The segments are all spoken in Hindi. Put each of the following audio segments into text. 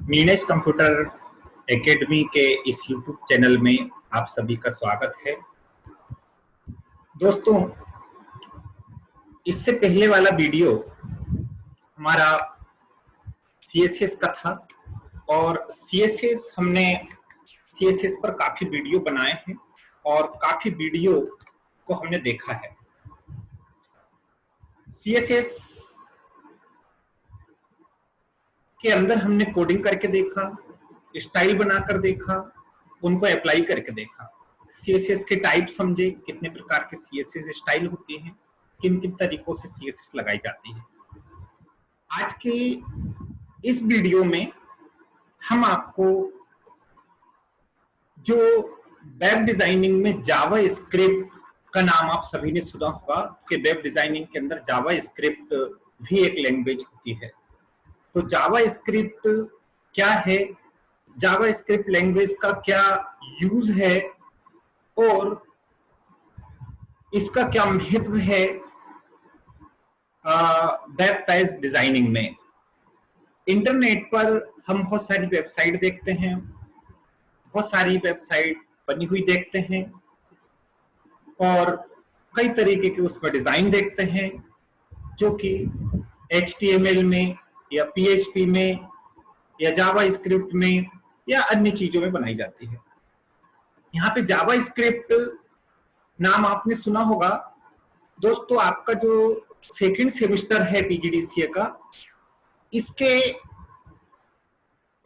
मीनेश कंप्यूटर एकेडमी के इस यूट्यूब चैनल में आप सभी का स्वागत है। दोस्तों, इससे पहले वाला वीडियो हमारा सीएसएस का था और सीएसएस पर काफी वीडियो बनाए हैं और काफी वीडियो को हमने देखा है। सीएसएस के अंदर हमने कोडिंग करके देखा, स्टाइल बनाकर देखा, उनको अप्लाई करके देखा, सीएसएस के टाइप समझे, कितने प्रकार के सीएसएस स्टाइल होते हैं, किन किन तरीकों से सीएसएस लगाई जाती है। आज के इस वीडियो में हम आपको जो वेब डिजाइनिंग में जावा स्क्रिप्ट का नाम आप सभी ने सुना होगा कि वेब डिजाइनिंग के अंदर जावा स्क्रिप्ट भी एक लैंग्वेज होती है। तो जावा स्क्रिप्ट क्या है, जावा स्क्रिप्ट लैंग्वेज का क्या यूज है और इसका क्या महत्व है वेब पेज डिजाइनिंग में। इंटरनेट पर हम बहुत सारी वेबसाइट देखते हैं, बहुत सारी वेबसाइट बनी हुई देखते हैं और कई तरीके के उसमें डिजाइन देखते हैं जो कि HTML में या PHP में या जावा स्क्रिप्ट में या अन्य चीजों में बनाई जाती है। यहाँ पे जावा स्क्रिप्ट नाम आपने सुना होगा। दोस्तों, आपका जो सेकंड सेमेस्टर है PGDCA का, इसके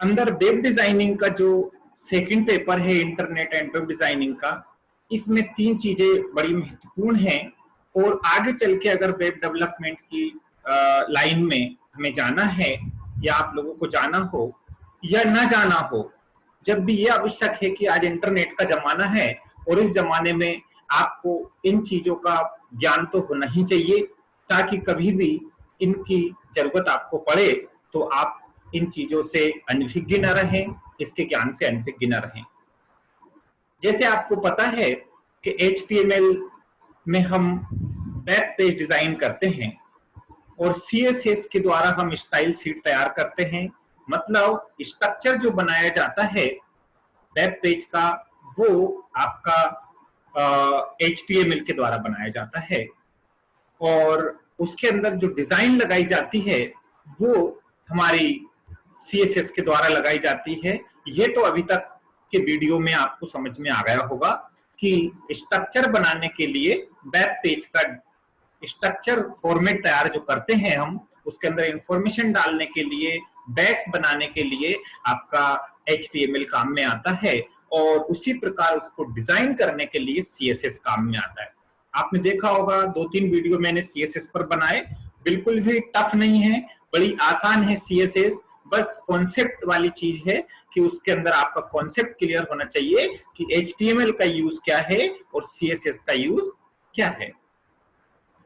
अंदर वेब डिजाइनिंग का जो सेकंड पेपर है इंटरनेट एंड वेब डिजाइनिंग का, इसमें 3 चीजें बड़ी महत्वपूर्ण हैं और आगे चल के अगर वेब डेवलपमेंट की लाइन में हमें जाना है या आप लोगों को जाना हो या ना जाना हो, जब भी ये आवश्यक है कि आज इंटरनेट का जमाना है और इस जमाने में आपको इन चीजों का ज्ञान तो होना ही चाहिए ताकि कभी भी इनकी जरूरत आपको पड़े तो आप इन चीजों से अनभिज्ञ न रहें, इसके ज्ञान से अनभिज्ञ न रहें। जैसे आपको पता है कि HTML में हम वेब पेज डिजाइन करते हैं और CSS के द्वारा हम स्टाइल शीट तैयार करते हैं। मतलब स्ट्रक्चर जो बनाया जाता है वेब पेज का वो आपका HTML के द्वारा बनाया जाता है और उसके अंदर जो डिजाइन लगाई जाती है वो हमारी CSS के द्वारा लगाई जाती है। ये तो अभी तक के वीडियो में आपको समझ में आ गया होगा कि स्ट्रक्चर बनाने के लिए वेब पेज का स्ट्रक्चर फॉर्मेट तैयार जो करते हैं हम, उसके अंदर इंफॉर्मेशन डालने के लिए, डैश बनाने के लिए आपका HTML काम में आता है और उसी प्रकार उसको डिजाइन करने के लिए CSS काम में आता है। आपने देखा होगा 2-3 वीडियो मैंने CSS पर बनाए, बिल्कुल भी टफ नहीं है, बड़ी आसान है CSS। बस कॉन्सेप्ट वाली चीज है कि उसके अंदर आपका कॉन्सेप्ट क्लियर होना चाहिए कि HTML का यूज क्या है और CSS का यूज क्या है।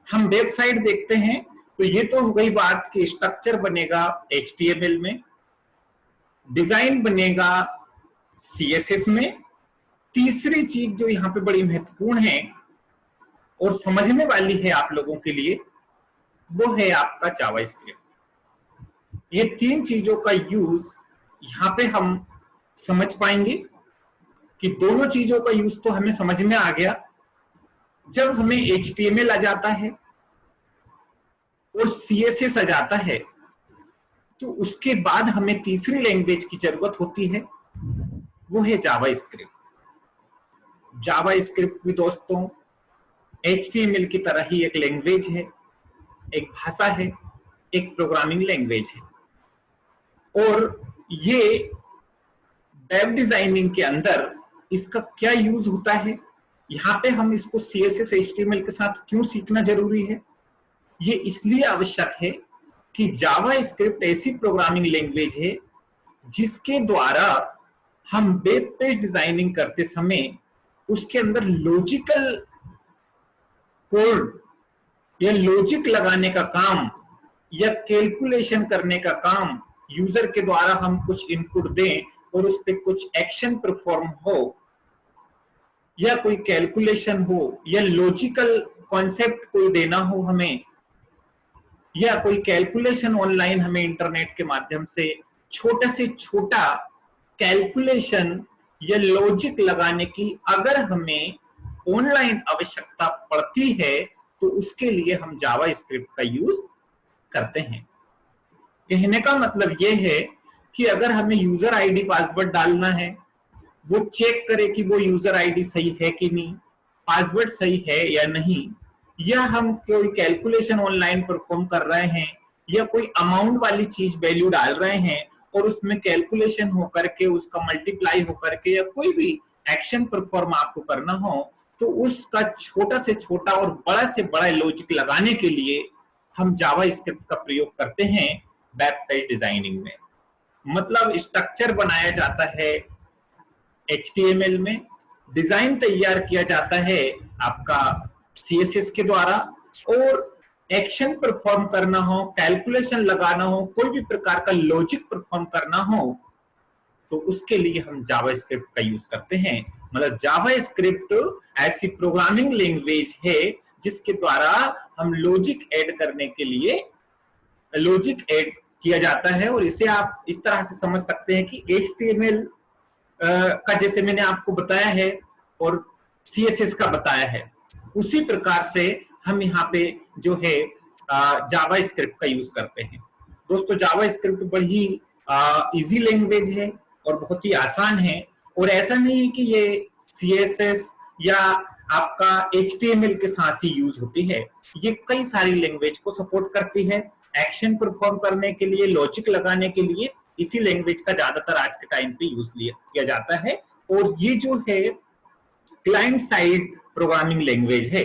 हम वेबसाइट देखते हैं तो ये तो हो गई बात कि स्ट्रक्चर बनेगा HTML में, डिजाइन बनेगा CSS में। तीसरी चीज जो यहाँ पे बड़ी महत्वपूर्ण है और समझने वाली है आप लोगों के लिए, वो है आपका जावास्क्रिप्ट। ये 3 चीजों का यूज यहाँ पे हम समझ पाएंगे कि दोनों चीजों का यूज तो हमें समझ में आ गया। जब हमें HTML आ जाता है और CSS आ जाता है तो उसके बाद हमें तीसरी लैंग्वेज की जरूरत होती है, वो है जावास्क्रिप्ट। जावास्क्रिप्ट भी दोस्तों HTML की तरह ही एक लैंग्वेज है, एक भाषा है, एक प्रोग्रामिंग लैंग्वेज है और ये वेब डिजाइनिंग के अंदर इसका क्या यूज होता है, यहाँ पे हम इसको CSS HTML के साथ क्यों सीखना जरूरी है। ये इसलिए आवश्यक है कि जावास्क्रिप्ट ऐसी प्रोग्रामिंग लैंग्वेज है जिसके द्वारा हम वेब पेज डिजाइनिंग करते समय उसके अंदर लॉजिकल कोड या लॉजिक लगाने का काम या कैलकुलेशन करने का काम, यूजर के द्वारा हम कुछ इनपुट दें और उस पर कुछ एक्शन परफॉर्म हो या कोई कैलकुलेशन हो या लॉजिकल कॉन्सेप्ट कोई देना हो हमें या कोई कैलकुलेशन ऑनलाइन हमें इंटरनेट के माध्यम से छोटे से छोटा कैलकुलेशन या लॉजिक लगाने की अगर हमें ऑनलाइन आवश्यकता पड़ती है तो उसके लिए हम जावा स्क्रिप्ट का यूज करते हैं। कहने का मतलब यह है कि अगर हमें यूजर आईडी पासवर्ड डालना है, वो चेक करे कि वो यूजर आईडी सही है कि नहीं, पासवर्ड सही है या नहीं, या हम कोई कैलकुलेशन ऑनलाइन परफॉर्म कर रहे हैं या कोई अमाउंट वाली चीज वैल्यू डाल रहे हैं और उसमें कैलकुलेशन होकर के उसका मल्टीप्लाई होकर के या कोई भी एक्शन परफॉर्म आपको करना हो, तो उसका छोटा से छोटा और बड़ा से बड़ा लॉजिक लगाने के लिए हम जावा स्क्रिप्ट का प्रयोग करते हैं वेब पेज डिजाइनिंग में। मतलब स्ट्रक्चर बनाया जाता है HTML में, डिजाइन तैयार किया जाता है आपका CSS के द्वारा, और एक्शन परफॉर्म करना हो, कैलकुलेशन लगाना हो, कोई भी प्रकार का लॉजिक परफॉर्म करना हो, तो उसके लिए हम जावा स्क्रिप्ट का यूज करते हैं। मतलब जावा स्क्रिप्ट ऐसी प्रोग्रामिंग लैंग्वेज है जिसके द्वारा हम लॉजिक ऐड करने के लिए लॉजिक ऐड किया जाता है। और इसे आप इस तरह से समझ सकते हैं कि HTML का जैसे मैंने आपको बताया है और CSS का बताया है, उसी प्रकार से हम यहाँ पे जो है जावा स्क्रिप्ट का यूज करते हैं। दोस्तों जावा स्क्रिप्ट बड़ी इजी लैंग्वेज है और बहुत ही आसान है, और ऐसा नहीं है कि ये CSS या आपका HTML के साथ ही यूज होती है, ये कई सारी लैंग्वेज को सपोर्ट करती है एक्शन परफॉर्म करने के लिए, लॉजिक लगाने के लिए। इसी लैंग्वेज का ज्यादातर आज के टाइम पे यूज किया जाता है, और ये जो है क्लाइंट साइड प्रोग्रामिंग लैंग्वेज है।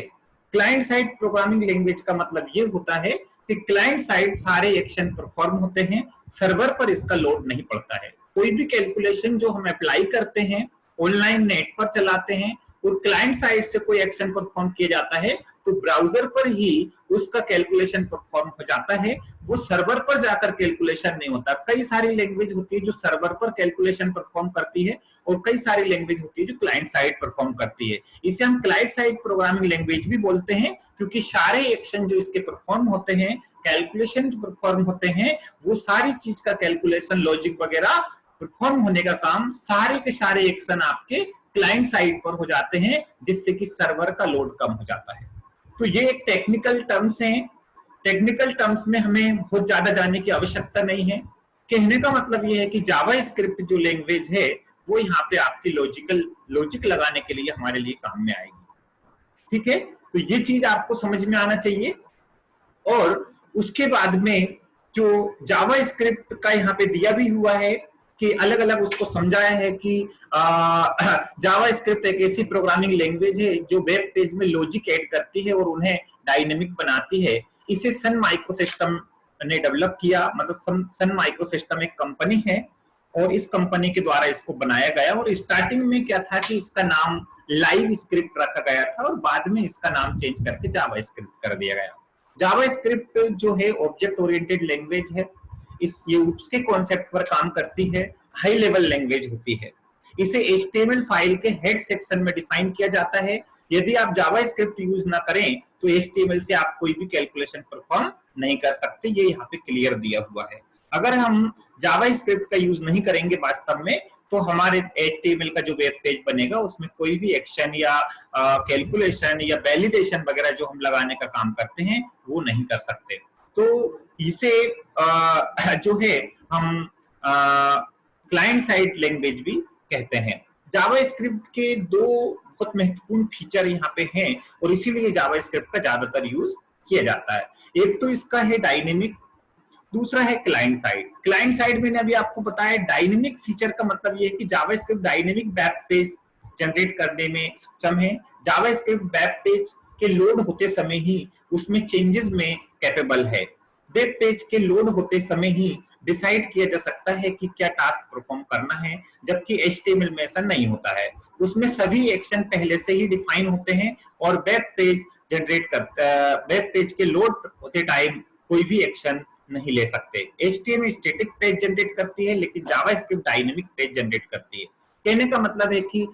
क्लाइंट साइड प्रोग्रामिंग लैंग्वेज का मतलब ये होता है कि क्लाइंट साइड सारे एक्शन परफॉर्म होते हैं, सर्वर पर इसका लोड नहीं पड़ता है। कोई भी कैलकुलेशन जो हम अप्लाई करते हैं ऑनलाइन नेट पर चलाते हैं और क्लाइंट साइड से कोई एक्शन परफॉर्म किया जाता है तो ब्राउजर पर ही उसका कैलकुलेशन परफॉर्म हो जाता है, वो सर्वर पर जाकर कैलकुलेशन नहीं होता। कई सारी लैंग्वेज होती है जो सर्वर पर कैलकुलेशन परफॉर्म करती है और कई सारी लैंग्वेज होती है जो क्लाइंट साइड परफॉर्म करती है। इसे हम क्लाइंट साइड प्रोग्रामिंग लैंग्वेज भी बोलते हैं, क्योंकि सारे एक्शन जो इसके परफॉर्म होते हैं, कैलकुलेशन जो परफॉर्म होते हैं, वो सारी चीज का कैलकुलेशन लॉजिक वगैरह परफॉर्म होने का काम, सारे के सारे एक्शन आपके क्लाइंट साइड पर हो जाते हैं, जिससे कि सर्वर का लोड कम हो जाता है। तो ये एक टेक्निकल टर्म्स हैं। टेक्निकल टर्म्स में हमें बहुत ज्यादा जानने की आवश्यकता नहीं है। कहने का मतलब ये है कि जावा स्क्रिप्ट जो लैंग्वेज है वो यहाँ पे आपकी लॉजिक लगाने के लिए हमारे लिए काम में आएगी। ठीक है, तो ये चीज आपको समझ में आना चाहिए। और उसके बाद में जो जावा स्क्रिप्ट का यहाँ पे दिया भी हुआ है कि अलग अलग उसको समझाया है कि जावा स्क्रिप्ट एक ऐसी प्रोग्रामिंग लैंग्वेज है जो वेब पेज में लॉजिक ऐड करती है और उन्हें डायनेमिक बनाती है। इसे सन माइक्रोसिस्टम ने डेवलप किया। मतलब सन माइक्रोसिस्टम एक कंपनी है और इस कंपनी के द्वारा इसको बनाया गया। और स्टार्टिंग में क्या था कि इसका नाम लाइव स्क्रिप्ट रखा गया था और बाद में इसका नाम चेंज करके जावा स्क्रिप्ट कर दिया गया। जावा स्क्रिप्ट जो है ऑब्जेक्ट ओरिएंटेड लैंग्वेज है। ये उसके कॉन्सेप्ट पर काम करती है, हाई लेवल लैंग्वेज होती है। इसे HTML फाइल के हेड सेक्शन में डिफाइन किया जाता है। यदि आप जावा स्क्रिप्ट यूज ना करें तो HTML से आप कोई भी कैलकुलेशन परफॉर्म नहीं कर सकते, ये यहाँ पे क्लियर दिया हुआ है। अगर हम जावा स्क्रिप्ट का यूज नहीं करेंगे वास्तव में, तो हमारे HTML का जो वेब पेज बनेगा उसमें कोई भी एक्शन या कैलकुलेशन या वैलिडेशन वगैरह जो हम लगाने का काम करते हैं वो नहीं कर सकते। तो इसे जो है हम क्लाइंट साइड लैंग्वेज भी कहते हैं। जावा स्क्रिप्ट के दो बहुत महत्वपूर्ण फीचर यहाँ पे हैं और इसीलिए जावा स्क्रिप्ट का ज्यादातर यूज किया जाता है। एक तो इसका है डायनेमिक, दूसरा है क्लाइंट साइड। क्लाइंट साइड मैंने अभी आपको बताया, डायनेमिक फीचर का मतलब ये है कि JavaScript dynamic web page generate करने में सक्षम है। जावा स्क्रिप्ट वेब पेज के लोड होते समय ही उसमें चेंजेस में कैपेबल है। वेब पेज के लोड होते समय ही डिसाइड किया जा सकता है कि क्या टास्क परफॉर्म करना है, जबकि HTML में ऐसा नहीं होता है। उसमें सभी एक्शन पहले से ही डिफाइन होते हैं और वेब पेज जनरेट करता है। वेब पेज के लोड होते टाइम कोई भी एक्शन नहीं ले सकते। HTML स्टैटिक पेज जनरेट करती है, लेकिन जावास्क्रिप्ट डायनेमिक पेज जनरेट करती है। कहने का मतलब है कि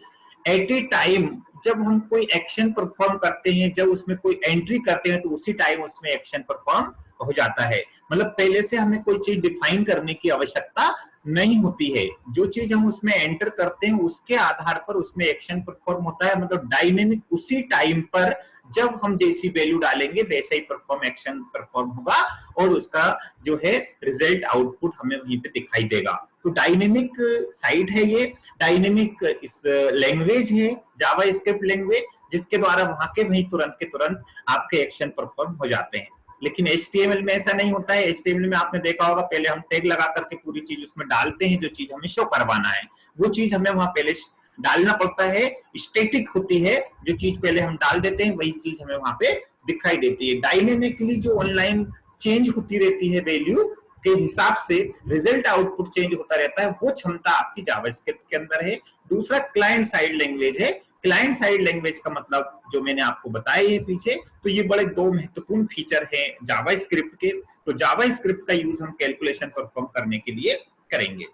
एट ए टाइम जब हम कोई एक्शन परफॉर्म करते हैं, जब उसमें कोई एंट्री करते हैं, तो उसी टाइम उसमें एक्शन परफॉर्म हो जाता है। मतलब पहले से हमें कोई चीज डिफाइन करने की आवश्यकता नहीं होती है। जो चीज हम उसमें एंटर करते हैं उसके आधार पर उसमें एक्शन परफॉर्म होता है, मतलब डायनेमिक उसी टाइम पर जब हम जैसी वैल्यू डालेंगे वैसा ही परफॉर्म एक्शन परफॉर्म होगा और उसका जो है रिजल्ट आउटपुट हमें वहीं पे दिखाई देगा। तो डायनेमिक साइट है ये, डायनेमिक इस लैंग्वेज है जावा स्क्रिप्ट लैंग्वेज, जिसके द्वारा वहां के वहीं तुरंत के तुरंत आपके एक्शन परफॉर्म हो जाते हैं। लेकिन HTML में ऐसा नहीं होता है। HTML में आपने देखा होगा पहले हम टैग लगा करके पूरी चीज उसमें डालते हैं, जो चीज हमें शो करवाना है वो चीज हमें वहां पहले डालना पड़ता है, स्टैटिक होती है, जो चीज पहले हम डाल देते हैं वही चीज हमें वहां पे दिखाई देती है। डायनेमिकली जो ऑनलाइन चेंज होती रहती है वैल्यू के हिसाब से रिजल्ट आउटपुट चेंज होता रहता है, वो क्षमता आपकी जावास्क्रिप्ट के अंदर है। दूसरा क्लाइंट साइड लैंग्वेज है। क्लाइंट साइड लैंग्वेज का मतलब जो मैंने आपको बताया है पीछे, तो ये बड़े दो महत्वपूर्ण फीचर हैं जावास्क्रिप्ट के। तो जावास्क्रिप्ट का यूज हम कैलकुलेशन परफॉर्म करने के लिए करेंगे।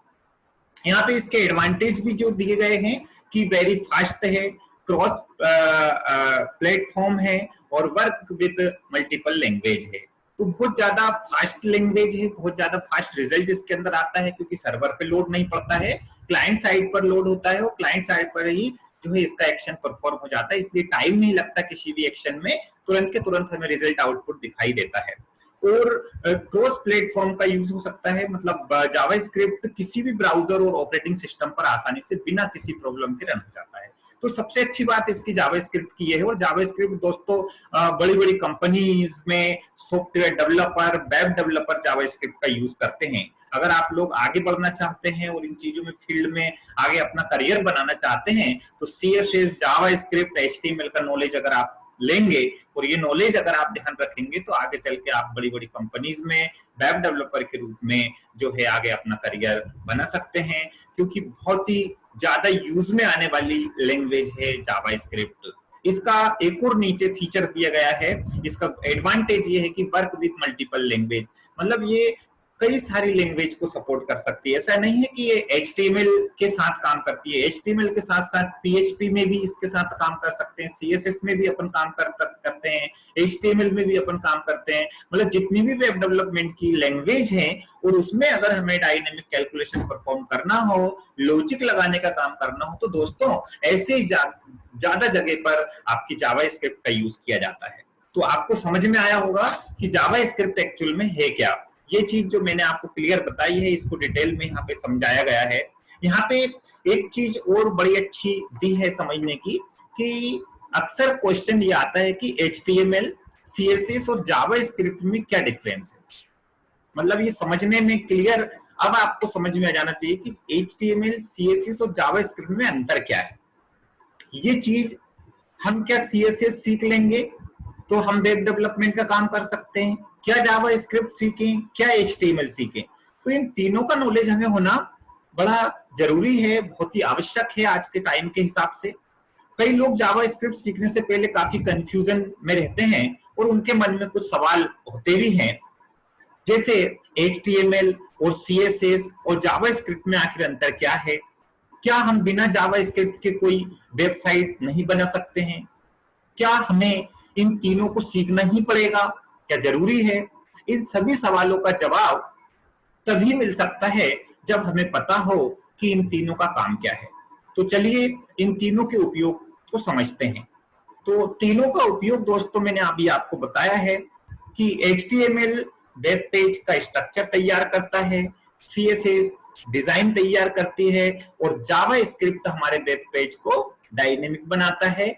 यहाँ पे इसके एडवांटेज भी जो दिए गए हैं कि वेरी फास्ट है, क्रॉस प्लेटफॉर्म है और वर्क विद मल्टीपल लैंग्वेज है। तो बहुत ज्यादा फास्ट लैंग्वेज है, बहुत ज्यादा फास्ट रिजल्ट इसके अंदर आता है क्योंकि सर्वर पे लोड नहीं पड़ता है, क्लाइंट साइड पर लोड होता है और क्लाइंट साइड पर ही जो है इसका एक्शन परफॉर्म हो जाता है, इसलिए टाइम नहीं लगता किसी भी एक्शन में, तुरंत के तुरंत हमें रिजल्ट आउटपुट दिखाई देता है। और क्रॉस प्लेटफॉर्म का यूज हो सकता है, मतलब जावास्क्रिप्ट किसी भी ब्राउजर और ऑपरेटिंग सिस्टम पर आसानी से बिना किसी प्रॉब्लम के रन हो जाता है। तो सबसे अच्छी बात इसकी जावास्क्रिप्ट की है। और जावास्क्रिप्ट दोस्तों बड़ी बड़ी कंपनीज में software developer, web developer JavaScript का यूज करते हैं। अगर आप लोग आगे बढ़ना चाहते हैं और इन चीजों में फील्ड में आगे अपना करियर बनाना चाहते हैं तो CSS, जावास्क्रिप्ट, HTML का नॉलेज अगर आप लेंगे और ये नॉलेज अगर आप ध्यान रखेंगे तो आगे चल के आप बड़ी बड़ी कंपनीज में वेब डेवलपर के रूप में जो है आगे अपना करियर बना सकते हैं, क्योंकि बहुत ही ज्यादा यूज में आने वाली लैंग्वेज है जावास्क्रिप्ट। इसका एक और नीचे फीचर दिया गया है, इसका एडवांटेज ये है कि वर्क विद मल्टीपल लैंग्वेज, मतलब ये कई सारी लैंग्वेज को सपोर्ट कर सकती है। ऐसा नहीं है कि ये HTML के साथ काम करती है, HTML के साथ साथ PHP में भी इसके साथ काम कर सकते हैं, CSS में भी अपन काम करते हैं, HTML में भी अपन काम करते हैं, मतलब जितनी भी वेब डेवलपमेंट की लैंग्वेज है और उसमें अगर हमें डायनेमिक कैलकुलेशन परफॉर्म करना हो, लॉजिक लगाने का काम करना हो, तो दोस्तों ऐसे ज्यादा जगह पर आपकी जावास्क्रिप्ट का यूज किया जाता है। तो आपको समझ में आया होगा कि जावास्क्रिप्ट एक्चुअल में है क्या। ये चीज जो मैंने आपको क्लियर बताई है इसको डिटेल में यहाँ पे समझाया गया है। यहाँ पे एक चीज और बड़ी अच्छी दी है समझने की कि अक्सर क्वेश्चन ये आता है कि HTML, CSS और जावास्क्रिप्ट में क्या डिफरेंस है। मतलब ये समझने में क्लियर अब आपको समझ में आ जाना चाहिए कि HTML, CSS और जावास्क्रिप्ट में अंतर क्या है। ये चीज हम क्या CSS सीख लेंगे तो हम वेब डेवलपमेंट का काम कर सकते हैं, क्या जावास्क्रिप्ट सीखें, क्या HTML सीखें, तो इन तीनों का नॉलेज हमें होना बड़ा जरूरी है, बहुत ही आवश्यक है आज के टाइम के हिसाब से। कई लोग जावास्क्रिप्ट सीखने से पहले काफी कंफ्यूजन में रहते हैं और उनके मन में कुछ सवाल होते भी हैं, जैसे HTML और CSS और जावास्क्रिप्ट में आखिर अंतर क्या है, क्या हम बिना जावास्क्रिप्ट के कोई वेबसाइट नहीं बना सकते हैं, क्या हमें इन तीनों को सीखना ही पड़ेगा, क्या जरूरी है। इन सभी सवालों का जवाब तभी मिल सकता है जब हमें पता हो कि इन तीनों का काम क्या है। तो चलिए इन तीनों के उपयोग को समझते हैं। तो तीनों का उपयोग दोस्तों मैंने अभी आपको बताया है कि HTML वेब पेज का स्ट्रक्चर तैयार करता है, CSS डिजाइन तैयार करती है और जावास्क्रिप्ट हमारे वेब पेज को डायनेमिक बनाता है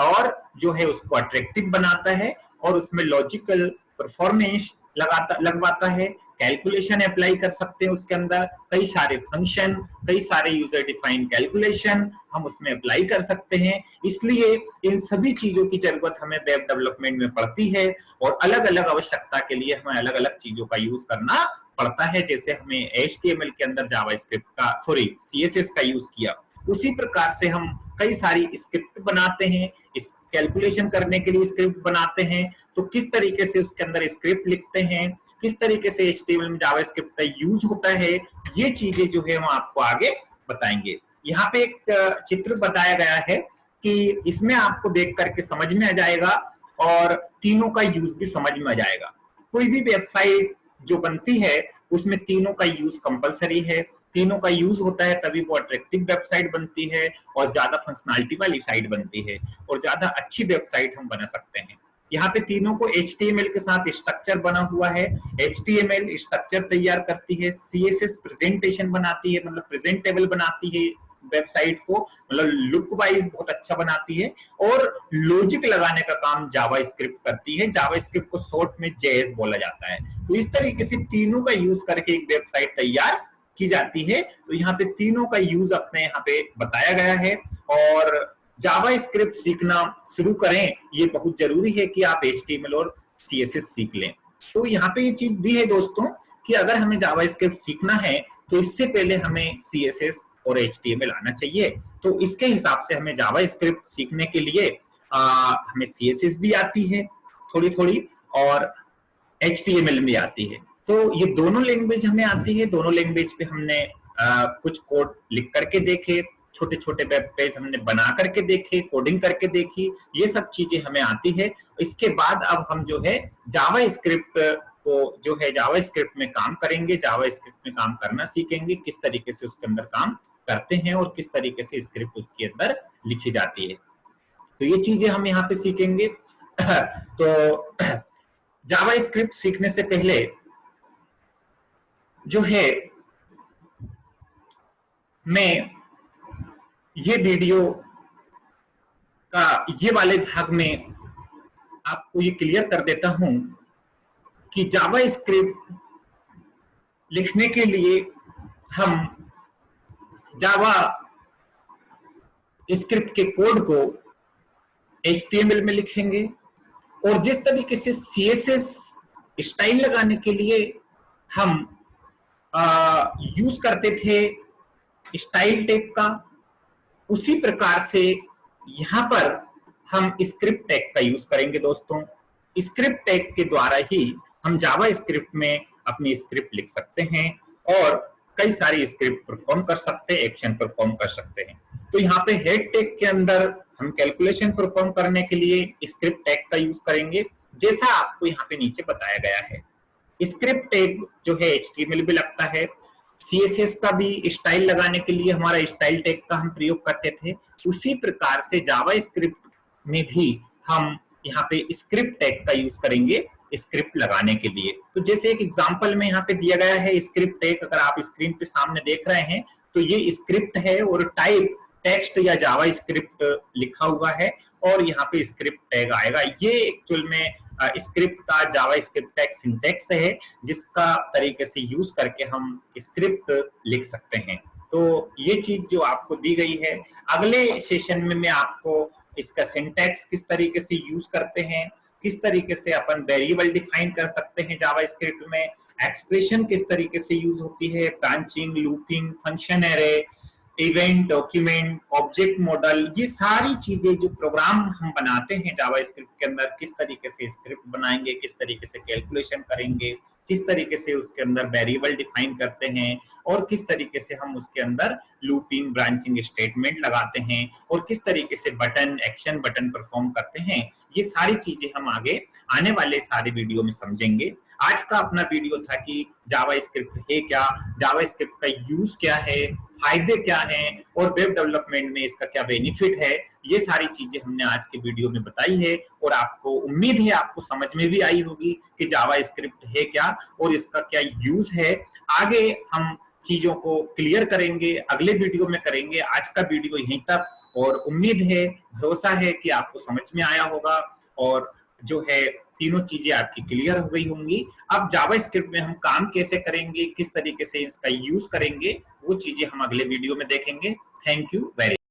और जो है उसको अट्रैक्टिव बनाता है और उसमें लॉजिकल परफॉर्मेंस लगवाता है, कैलकुलेशन अप्लाई कर सकते हैं उसके अंदर, कई सारे फंक्शन, कई सारे यूजर डिफाइंड कैलकुलेशन हम उसमें अप्लाई कर सकते हैं। इसलिए इन सभी चीजों की जरूरत हमें वेब डेवलपमेंट में पड़ती है और अलग अलग आवश्यकता के लिए हमें अलग अलग चीजों का यूज करना पड़ता है। जैसे हमें HTML के अंदर जावास्क्रिप्ट का CSS का यूज किया, उसी प्रकार से हम कई सारी स्क्रिप्ट बनाते हैं, इस कैलकुलेशन करने के लिए स्क्रिप्ट बनाते हैं। तो किस तरीके से उसके अंदर स्क्रिप्ट लिखते हैं, किस तरीके से HTML में जावास्क्रिप्ट का यूज होता है, ये चीजें जो है हम आपको आगे बताएंगे। यहाँ पे एक चित्र बताया गया है कि इसमें आपको देख करके समझ में आ जाएगा और तीनों का यूज भी समझ में आ जाएगा। कोई भी वेबसाइट जो बनती है उसमें तीनों का यूज कंपलसरी है, तीनों का यूज होता है तभी वो अट्रैक्टिव वेबसाइट बनती है और ज्यादा फंक्शनलिटी वाली साइट बनती है और ज्यादा अच्छी वेबसाइट हम बना सकते हैं। यहाँ पे तीनों को HTML के साथ स्ट्रक्चर बना हुआ है। HTML स्ट्रक्चर तैयार करती है, CSS प्रेजेंटेशन बनाती है, मतलब प्रेजेंटेबल बनाती है वेबसाइट को, मतलब लुक वाइज बहुत अच्छा बनाती है, और लॉजिक लगाने का काम जावास्क्रिप्ट करती है। जावास्क्रिप्ट को शॉर्ट में JS बोला जाता है। तो इस तरीके से तीनों का यूज करके एक वेबसाइट तैयार की जाती है। तो यहाँ पे तीनों का यूज अपने यहाँ पे बताया गया है, और जावास्क्रिप्ट सीखना शुरू करें, ये बहुत जरूरी है कि आप HTML और CSS सीख लें। तो यहाँ पे ये चीज दी है दोस्तों कि अगर हमें जावास्क्रिप्ट सीखना है तो इससे पहले हमें CSS और HTML आना चाहिए। तो इसके हिसाब से हमें जावास्क्रिप्ट सीखने के लिए हमें CSS भी आती है थोड़ी थोड़ी, और HTML भी आती है। तो ये दोनों लैंग्वेज हमें आती है। दोनों लैंग्वेज पे हमने कुछ कोड लिख करके देखे, छोटे छोटे वेब पेज हमने बना करके देखे, कोडिंग करके देखी, ये सब चीजें हमें आती है। इसके बाद अब हम जो है जावास्क्रिप्ट को जो है जावास्क्रिप्ट में काम करेंगे, जावास्क्रिप्ट में काम करना सीखेंगे, किस तरीके से उसके अंदर काम करते हैं और किस तरीके से स्क्रिप्ट उसके अंदर लिखी जाती है। तो ये चीजें हम यहाँ पे सीखेंगे। तो जावास्क्रिप्ट सीखने से पहले जो है मैं ये वीडियो का ये वाले भाग में आपको ये क्लियर कर देता हूं कि जावास्क्रिप्ट लिखने के लिए हम जावा स्क्रिप्ट के कोड को HTML में लिखेंगे, और जिस तरीके से CSS स्टाइल लगाने के लिए हम यूज करते थे स्टाइल टैग का, उसी प्रकार से यहाँ पर हम स्क्रिप्ट टैग का यूज करेंगे दोस्तों। स्क्रिप्ट टैग के द्वारा ही हम जावास्क्रिप्ट में अपनी स्क्रिप्ट लिख सकते हैं और कई सारी स्क्रिप्ट परफॉर्म कर सकते हैं, एक्शन परफॉर्म कर सकते हैं। तो यहाँ पे हेड टैग के अंदर हम कैलकुलेशन परफॉर्म करने के लिए स्क्रिप्ट टैग का यूज करेंगे, जैसा आपको यहाँ पे नीचे बताया गया है। स्क्रिप्ट टैग जो है HTML भी लगता है, CSS का भी स्टाइल लगाने के लिए हमारा स्टाइल टैग का हम प्रयोग करते थे, उसी प्रकार से जावास्क्रिप्ट में भी हम यहाँ पे स्क्रिप्ट टैग का यूज करेंगे स्क्रिप्ट लगाने के लिए। तो जैसे एक एग्जांपल में यहाँ पे दिया गया है स्क्रिप्ट टैग, अगर आप स्क्रीन पे सामने देख रहे हैं तो ये स्क्रिप्ट है और टाइप टेक्स्ट या जावास्क्रिप्ट लिखा हुआ है और यहाँ पे स्क्रिप्ट टैग आएगा। ये एक्चुअल में स्क्रिप्ट का जावास्क्रिप्ट टैग सिंटैक्स है, जिसका तरीके से यूज करके हम स्क्रिप्ट लिख सकते हैं। तो ये चीज जो आपको दी गई है, अगले सेशन में मैं आपको इसका सिंटैक्स किस तरीके से यूज करते हैं, किस तरीके से अपन वेरिएबल डिफाइन कर सकते हैं जावास्क्रिप्ट में, एक्सप्रेशन किस तरीके से यूज होती है, branching, looping, function array, event, document, object model, ये सारी चीजें जो प्रोग्राम हम बनाते हैं जावास्क्रिप्ट के अंदर, किस तरीके से स्क्रिप्ट बनाएंगे, किस तरीके से कैलकुलेशन करेंगे, किस तरीके से उसके अंदर वेरिएबल डिफाइन करते हैं और किस तरीके से हम उसके अंदर लूपिंग, ब्रांचिंग स्टेटमेंट लगाते हैं और किस तरीके से बटन, एक्शन बटन परफॉर्म करते हैं, ये सारी चीजें हम आगे आने वाले सारे वीडियो में समझेंगे। आज का अपना वीडियो था कि जावास्क्रिप्ट है क्या, जावास्क्रिप्ट का यूज क्या है, फायदे क्या हैं और वेब डेवलपमेंट में इसका क्या बेनिफिट है, ये सारी चीजें हमने आज के वीडियो में बताई है। और आपको उम्मीद है आपको समझ में भी आई होगी कि जावास्क्रिप्ट है क्या और इसका क्या यूज है। आगे हम चीजों को क्लियर करेंगे, अगले वीडियो में करेंगे। आज का वीडियो यहीं तक, और उम्मीद है, भरोसा है कि आपको समझ में आया होगा और जो है तीनों चीजें आपकी क्लियर हो गई होंगी। अब जावास्क्रिप्ट में हम काम कैसे करेंगे, किस तरीके से इसका यूज करेंगे, वो चीजें हम अगले वीडियो में देखेंगे। Thank you very